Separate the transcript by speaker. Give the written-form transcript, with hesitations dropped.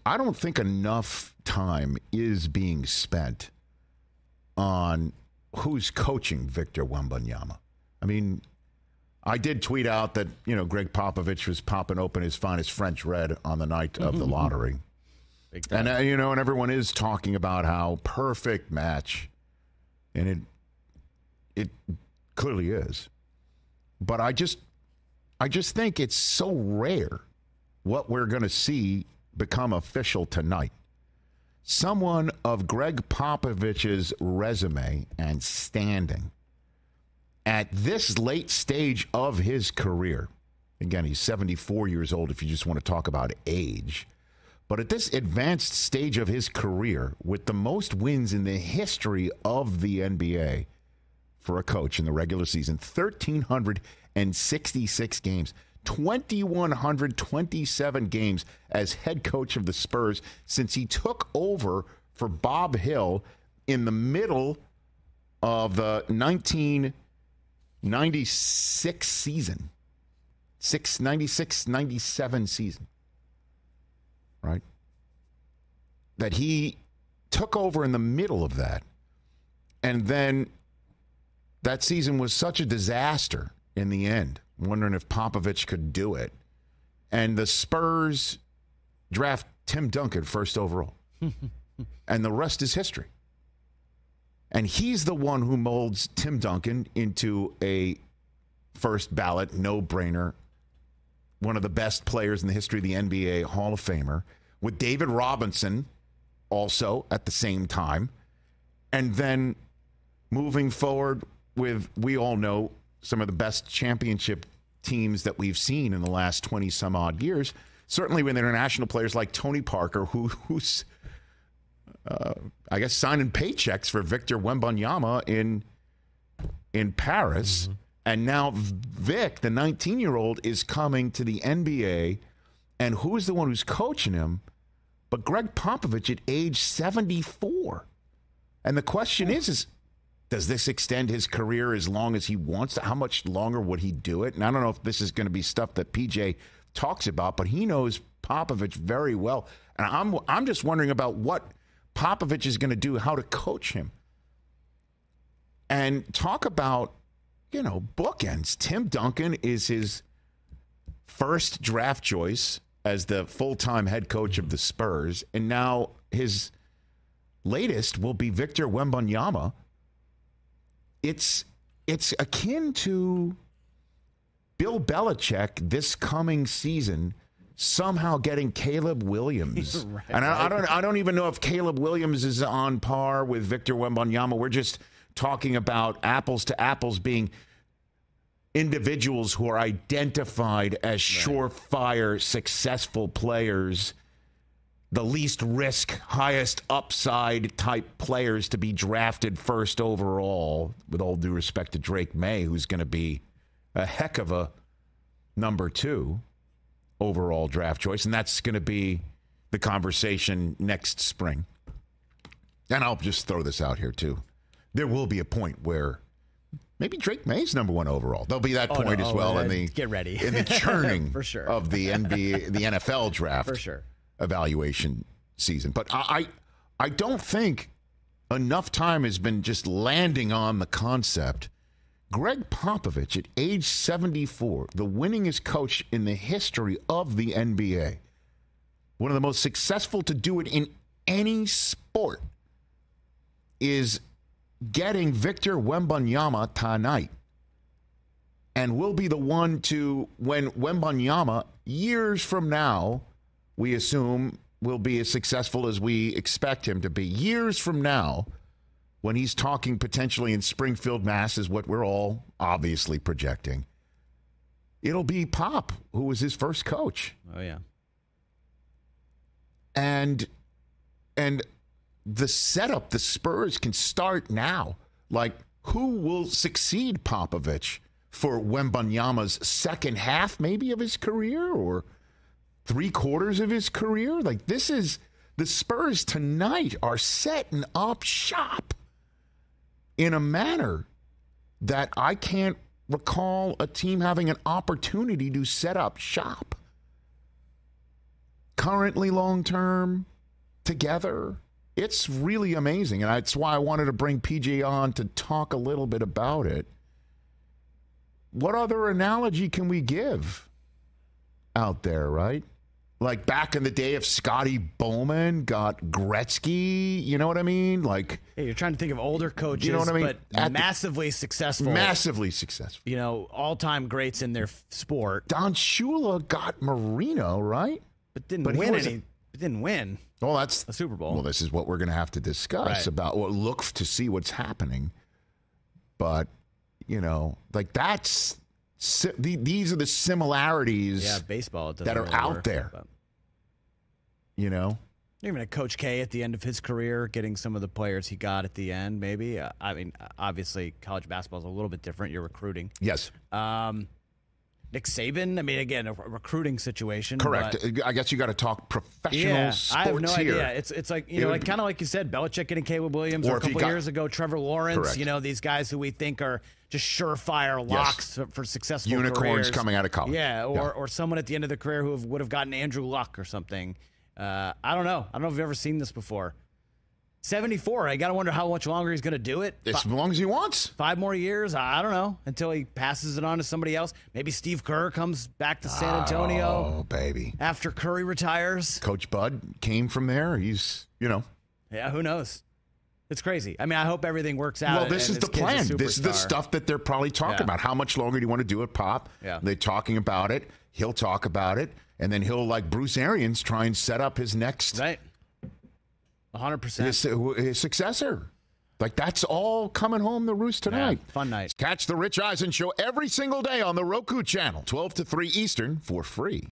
Speaker 1: I don't think enough time is being spent on who's coaching Victor Wembanyama. I mean, I did tweet out that, Gregg Popovich was popping open his finest French red on the night of the lottery. And, and everyone is talking about how perfect match. And it clearly is. But I just think it's so rare what we're going to see become official tonight. Someone of Gregg Popovich's resume and standing at this late stage of his career. Again, he's 74 years old if you just want to talk about age. But at this advanced stage of his career, with the most wins in the history of the NBA for a coach in the regular season, 1,366 games, 2,127 games as head coach of the Spurs since he took over for Bob Hill in the middle of the 1996 season, 96-97 season, right? That he took over in the middle of that. And then that season was such a disaster in the end. I'm wondering if Popovich could do it. And the Spurs draft Tim Duncan first overall. And the rest is history. And he's the one who molds Tim Duncan into a first ballot, no-brainer, one of the best players in the history of the NBA, Hall of Famer, with David Robinson also at the same time. And then moving forward with, we all know, some of the best championship teams that we've seen in the last 20 some odd years, certainly with international players like Tony Parker, who's I guess signing paychecks for Victor Wembanyama in Paris. Mm-hmm. And now Vic, the 19-year-old, is coming to the NBA, and who's the one who's coaching him but Gregg Popovich at age 74. And the question is does this extend his career as long as he wants to? How much longer would he do it? And I don't know if this is going to be stuff that PJ talks about, but he knows Popovich very well. And I'm just wondering about what Popovich is going to do, how to coach him. And talk about, bookends. Tim Duncan is his first draft choice as the full-time head coach of the Spurs. And now his latest will be Victor Wembanyama. It's akin to Bill Belichick this coming season somehow getting Caleb Williams. Right, and I don't even know if Caleb Williams is on par with Victor Wembanyama. We're just talking about apples to apples being individuals who are identified as surefire, successful players, the least risk, highest upside type players to be drafted first overall, with all due respect to Drake May, who's going to be a heck of a number 2 overall draft choice. And that's going to be the conversation next spring. And I'll just throw this out here, too. There will be a point where maybe Drake May's number 1 overall. There'll be that point as well in the
Speaker 2: get ready
Speaker 1: in the churning
Speaker 2: for sure
Speaker 1: of the NBA, the NFL draft
Speaker 2: for sure
Speaker 1: evaluation season. But I don't think enough time has been just landing on the concept. Gregg Popovich at age 74, the winningest coach in the history of the NBA, one of the most successful to do it in any sport, is getting Victor Wembanyama tonight. And will be the one to, when Wembanyama, years from now, we assume will be as successful as we expect him to be. Years from now, when he's talking potentially in Springfield, Mass, is what we're all obviously projecting, it'll be Pop, who was his first coach.
Speaker 2: Oh, yeah.
Speaker 1: And the setup, the Spurs can start now. Like, who will succeed Popovich for Wembanyama's second half, maybe, of his career, or 3/4 of his career? Like, this is, the Spurs tonight are setting up shop in a manner that I can't recall a team having an opportunity to set up shop. currently long-term together. It's really amazing, and that's why I wanted to bring PJ on to talk a little bit about it. What other analogy can we give out there, right? Like back in the day, if Scotty Bowman got Gretzky, you know what I mean? Like,
Speaker 2: hey, you're trying to think of older coaches,
Speaker 1: you know what I mean?
Speaker 2: But massively successful.
Speaker 1: Massively successful.
Speaker 2: You know, all-time greats in their sport.
Speaker 1: Don Shula got Marino, right?
Speaker 2: But didn't win any. Didn't win.
Speaker 1: Well, that's
Speaker 2: a Super Bowl.
Speaker 1: Well, this is what we're going to have to discuss about. Well, look to see what's happening. But you know, like that's these are the similarities.
Speaker 2: Yeah, baseball
Speaker 1: that are
Speaker 2: really
Speaker 1: out there.
Speaker 2: But.
Speaker 1: You know,
Speaker 2: even a Coach K at the end of his career, getting some of the players he got at the end. Maybe I mean, obviously, college basketball is a little bit different. You're recruiting.
Speaker 1: Yes.
Speaker 2: Nick Saban, I mean, again, a recruiting situation.
Speaker 1: Correct.
Speaker 2: But,
Speaker 1: I guess you got to talk professional sports
Speaker 2: I have no
Speaker 1: here.
Speaker 2: idea. It's like, you know, like kind of like you said, Belichick getting Caleb Williams, or a couple years ago, Trevor Lawrence,
Speaker 1: correct.
Speaker 2: You know, these guys who we think are just surefire locks for successful
Speaker 1: unicorns
Speaker 2: careers.
Speaker 1: coming out of college.
Speaker 2: Yeah, or someone at the end of their career who would have gotten Andrew Luck or something. I don't know. I don't know if you've ever seen this before. 74. I got to wonder how much longer he's going to do it.
Speaker 1: As long as he wants.
Speaker 2: 5 more years. I don't know. Until he passes it on to somebody else. Maybe Steve Kerr comes back to San Antonio.
Speaker 1: Oh, baby.
Speaker 2: After Curry retires.
Speaker 1: Coach Bud came from there. He's, you know.
Speaker 2: Yeah, who knows? It's crazy. I mean, I hope everything works out.
Speaker 1: Well, this is the plan. This is the stuff that they're probably talking about. How much longer do you want to do it, Pop?
Speaker 2: Yeah.
Speaker 1: They're talking about it. He'll talk about it. And then he'll, like Bruce Arians, try and set up his next.
Speaker 2: Right. 100%.
Speaker 1: His successor. Like, that's all coming home the roost tonight.
Speaker 2: Yeah, fun night.
Speaker 1: Catch the Rich Eisen Show every single day on the Roku channel, 12 to 3 Eastern, for free.